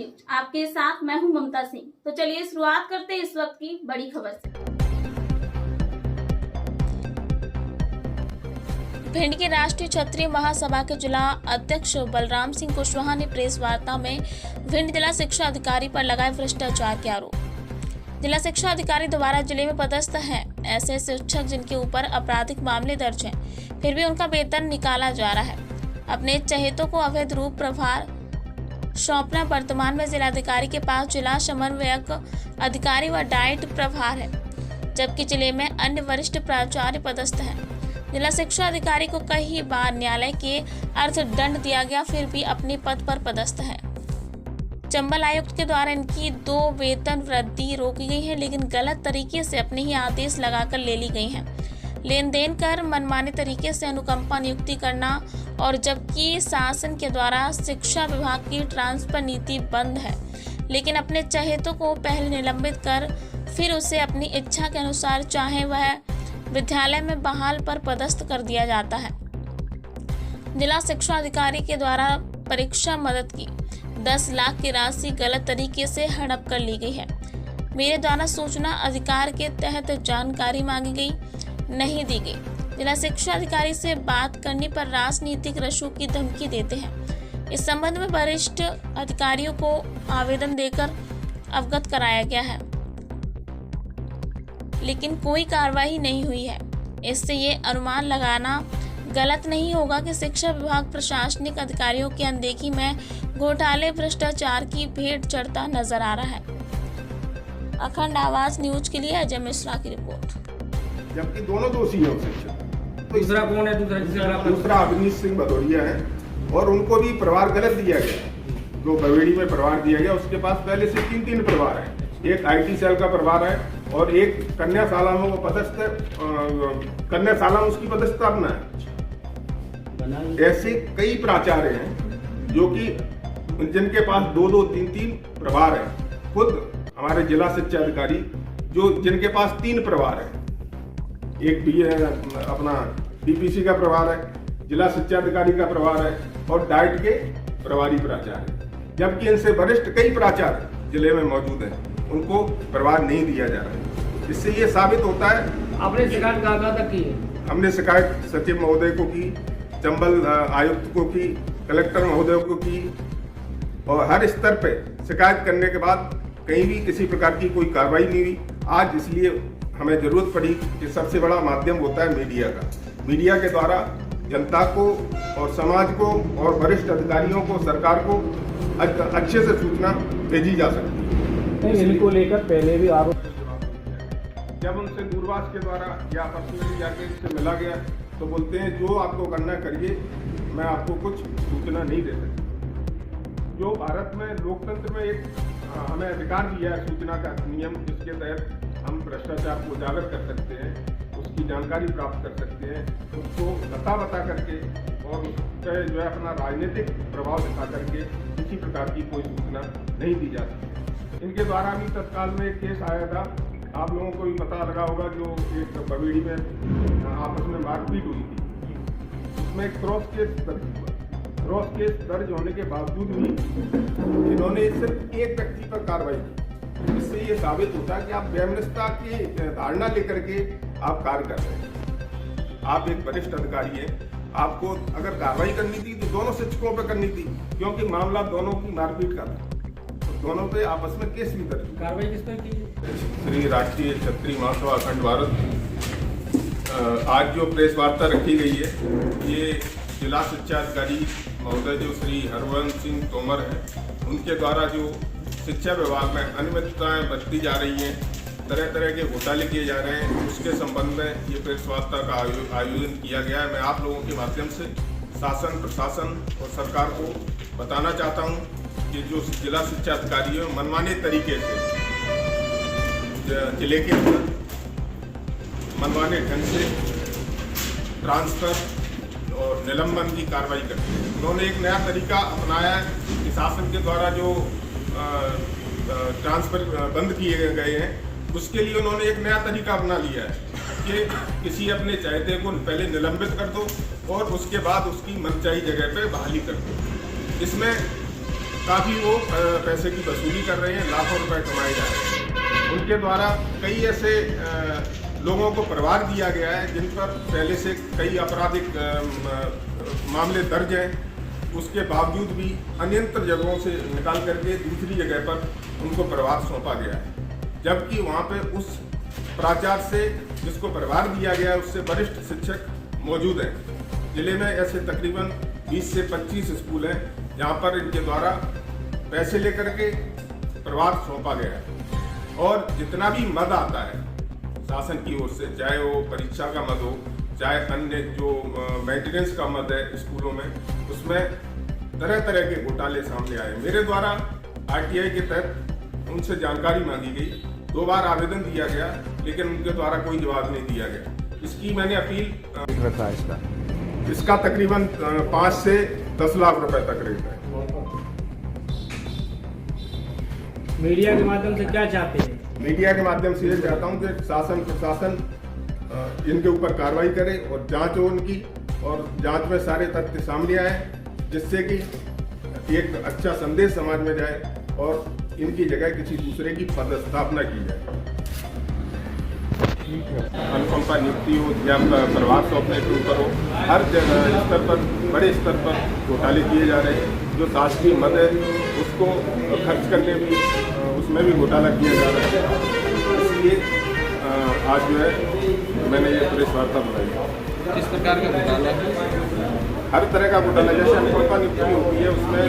News आपके साथ मैं हूं ममता सिंह। तो चलिए शुरुआत करते हैं इस वक्त की बड़ी खबर से। भिंड के राष्ट्रीय क्षत्रिय महासभा के जिला अध्यक्ष बलराम सिंह कुशवाहा ने प्रेस वार्ता में भिंड जिला शिक्षा अधिकारी पर लगाए भ्रष्टाचार के आरोप। जिला शिक्षा अधिकारी द्वारा जिले में पदस्थ हैं ऐसे शिक्षक जिनके ऊपर आपराधिक मामले दर्ज हैं, फिर भी उनका वेतन निकाला जा रहा है। अपने चहेतों को अवैध रूप प्रभार सौंपना वर्तमान में जिलाधिकारी के पास जिला समन्वयक अधिकारी व डाइट प्रभार है, जबकि जिले में अन्य वरिष्ठ प्राचार्य पदस्थ हैं। जिला शिक्षा अधिकारी को कई बार न्यायालय के अर्थदंड दिया गया, फिर भी अपने पद पर पदस्थ है। चंबल आयुक्त के द्वारा इनकी 2 वेतन वृद्धि रोकी गई है, लेकिन गलत तरीके से अपने ही आदेश लगाकर ले ली गई हैं। लेन देन कर मनमाने तरीके से अनुकंपा नियुक्ति करना, और जबकि शासन के द्वारा शिक्षा विभाग की ट्रांसफर नीति बंद है, लेकिन अपने चहेतों को पहले निलंबित कर फिर उसे अपनी इच्छा के अनुसार चाहे वह विद्यालय में बहाल पर पदस्थ कर दिया जाता है। जिला शिक्षा अधिकारी के द्वारा परीक्षा मदद की 10 लाख की राशि गलत तरीके से हड़प कर ली गई है। मेरे द्वारा सूचना अधिकार के तहत जानकारी मांगी गई, नहीं दी गई। जिला शिक्षा अधिकारी से बात करने पर राजनीतिक रशु की धमकी देते हैं। इस संबंध में वरिष्ठ अधिकारियों को आवेदन देकर अवगत कराया गया है, लेकिन कोई कार्रवाई नहीं हुई है। इससे ये अनुमान लगाना गलत नहीं होगा कि शिक्षा विभाग प्रशासनिक अधिकारियों की अनदेखी में घोटाले भ्रष्टाचार की भेंट चढ़ता नजर आ रहा है। अखंड आवाज न्यूज के लिए अजय मिश्रा की रिपोर्ट। जबकि दोनों दोषी हैं शिक्षक। दूसरा कौन है? दूसरा अवनीश सिंह भदौरिया है, और उनको भी परिवार गलत दिया गया। जो बवेड़ी में परिवार दिया गया उसके पास पहले से 3 परिवार है। एक IT सेल का परिवार है और एक कन्याशाला में वो पदस्थ है, कन्याशाला में उसकी पदस्थापना है। ऐसे कई प्राचार्य हैं जो कि जिनके पास 2-2, 3-3 प्रभार है। खुद हमारे जिला शिक्षा अधिकारी जिनके पास 3 प्रभार है, एक अपना DPC का प्रभार है, जिला शिक्षा अधिकारी का प्रभार है और डाइट के प्रभारी प्राचार्य, जबकि इनसे वरिष्ठ कई प्राचार्य जिले में मौजूद हैं, उनको प्रभार नहीं दिया जा रहा है। इससे ये साबित होता है। आपने शिकायत कहाँ तक की है? हमने शिकायत सचिव महोदय को की, चंबल आयुक्त को की, कलेक्टर महोदय को की, और हर स्तर पे शिकायत करने के बाद कहीं भी किसी प्रकार की कोई कार्रवाई नहीं हुई। आज इसलिए हमें जरूरत पड़ी कि सबसे बड़ा माध्यम होता है मीडिया का। मीडिया के द्वारा जनता को और समाज को और वरिष्ठ अधिकारियों को, सरकार को अच्छे से सूचना भेजी जा सकती है। इनको लेकर पहले भी आरोप, जब उनसे दूरभाष के द्वारा या पर्सनली जाके इनसे मिला गया तो बोलते हैं जो आपको करना करिए, मैं आपको कुछ सूचना नहीं दे सकता। जो भारत में लोकतंत्र में एक हमें अधिकार दिया है सूचना का नियम, जिसके तहत हम भ्रष्टाचार को उजागर कर सकते हैं, उसकी जानकारी प्राप्त कर सकते हैं, उसको बता करके और उस पर जो है अपना राजनीतिक प्रभाव दिखा करके किसी प्रकार की कोई सूचना नहीं दी जा सकती। इनके द्वारा भी तत्काल में एक केस आया था, आप लोगों को भी पता लगा होगा, जो एक बवेड़ी में आपस में मारपीट हुई थी। उसमें क्रॉस केस दर्ज होने के बावजूद भी इन्होंने सिर्फ एक व्यक्ति पर कार्रवाई की। इससे ये साबित होता है कि आप वैमनस्यता की धारणा लेकर के आप कार्य कर रहे हैं। आप एक वरिष्ठ अधिकारी हैं, आपको अगर कार्रवाई करनी थी तो दोनों शिक्षकों पर करनी थी, क्योंकि मामला दोनों की मारपीट का था, तो दोनों पे आपस में केस भी दर्ज। कार्रवाई किस पर की? श्री राष्ट्रीय क्षत्रिय महासभा अखंड भारत आज जो प्रेस वार्ता रखी गई है, ये जिला शिक्षा अधिकारी महोदय जो श्री हरवंश सिंह तोमर हैं, उनके द्वारा जो शिक्षा विभाग में अनियमितताएं बरती जा रही हैं, तरह तरह के घोटाले किए जा रहे हैं, उसके संबंध में ये प्रेस वार्ता का आयोजन किया गया है। मैं आप लोगों के माध्यम से शासन, प्रशासन और सरकार को बताना चाहता हूँ कि जो जिला शिक्षा अधिकारी है मनमाने तरीके से जिले के अंदर मनमाने ढंग से ट्रांसफर और निलंबन की कार्रवाई करते हैं। उन्होंने एक नया तरीका अपनाया है कि शासन के द्वारा जो ट्रांसफर बंद किए गए हैं, उसके लिए उन्होंने एक नया तरीका अपना लिया है कि किसी अपने चाहते को पहले निलंबित कर दो और उसके बाद उसकी मनचाही जगह पे बहाली कर दो। इसमें काफ़ी वो पैसे की वसूली कर रहे हैं, लाखों रुपए कमाए जा रहे हैं। उनके द्वारा कई ऐसे लोगों को परिवार दिया गया है जिन पर पहले से कई आपराधिक मामले दर्ज हैं, उसके बावजूद भी अन्यंत्र जगहों से निकाल करके दूसरी जगह पर उनको परिवार सौंपा गया है, जबकि वहाँ पे उस प्राचार्य से जिसको परिवार दिया गया है उससे वरिष्ठ शिक्षक मौजूद हैं। जिले में ऐसे तकरीबन 20 से 25 स्कूल हैं जहाँ पर इनके द्वारा पैसे लेकर के परिवार सौंपा गया है। और जितना भी मद आता है शासन की ओर से, चाहे वो परीक्षा का मद हो, चाहे अन्य जो मेंटेनेंस का मद है स्कूलों में, उसमें तरह तरह के घोटाले सामने आए। मेरे द्वारा आरटीआई के तहत उनसे जानकारी मांगी गई, 2 बार आवेदन दिया गया, लेकिन उनके द्वारा कोई जवाब नहीं दिया गया। इसकी मैंने अपील रखा है इसका तकरीबन 5 से 10 लाख रुपए तक रेट है। मीडिया के माध्यम से क्या चाहते हैं? मीडिया के माध्यम से ये चाहता हूँ कि शासन प्रशासन इनके ऊपर कार्रवाई करे और जांच हो उनकी, और जांच में सारे तथ्य सामने आए, जिससे कि एक अच्छा संदेश समाज में जाए और इनकी जगह किसी दूसरे की पदस्थापना की जाए। अनुकंपा नियुक्ति हो या प्रभाव सौंपने के ऊपर हो, हर जगह स्तर पर, बड़े स्तर पर घोटाले किए जा रहे हैं। जो शासकीय मद है उसको खर्च करने भी, उसमें भी घोटाला किया जा रहा है। इसलिए आज जो है मैंने ये प्रेस वार्ता बुलाई। किस प्रकार का घोटाला? हर तरह का घोटाला, जैसे अनुकंपा नियुक्ति होती है उसमें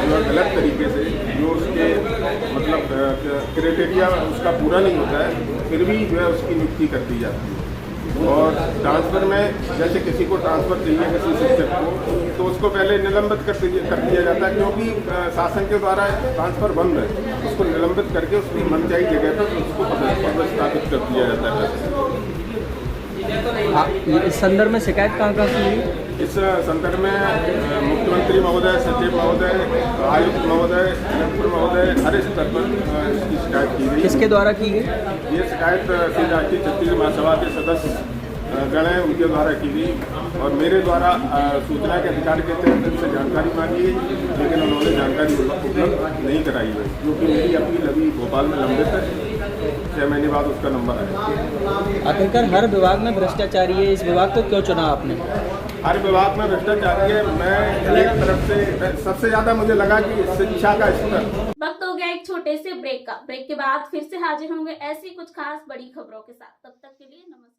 जो गलत तरीके से, जो उसके मतलब क्राइटेरिया उसका पूरा नहीं होता है, फिर भी जो है उसकी नियुक्ति कर दी जाती है। और ट्रांसफ़र में जैसे किसी को ट्रांसफ़र चाहिए किसी शिक्षक को, तो उसको पहले निलंबित कर दिया जाता है, क्योंकि शासन के द्वारा ट्रांसफ़र बंद है। उसको निलंबित करके उसकी मनचाही जगह पर उसको पदस्थापित कर दिया जाता है। इस संदर्भ में शिकायत कहाँ की हुई? इस संदर्भ में मुख्यमंत्री महोदय, सचिव महोदय, आयुक्त महोदय, कलेक्टर महोदय, हर स्तर पर इसकी शिकायत की गई। किसके द्वारा की गई? ये शिकायत श्री राष्ट्रीय छत्तीसगढ़ महासभा के सदस्य गण हैं, उनके द्वारा की गई, और मेरे द्वारा सूचना के अधिकार के तहत उनसे जानकारी मांगी गई, लेकिन उन्होंने जानकारी उपलब्ध नहीं कराई है, क्योंकि मेरी अपील अभी भोपाल में लंबित है। 6 महीने बाद उसका नंबर आएगा। आखिरकार हर विभाग में भ्रष्टाचारी है, इस विभाग को क्यों चुना आपने? हर विभाग में भ्रष्टाचारी है। मैं एक तरफ से सबसे ज्यादा मुझे लगा कि शिक्षा का स्तर। वक्त हो गया एक छोटे से ब्रेक का। ब्रेक के बाद फिर से हाजिर होंगे ऐसी कुछ खास बड़ी खबरों के साथ। तब तक के लिए नमस्कार।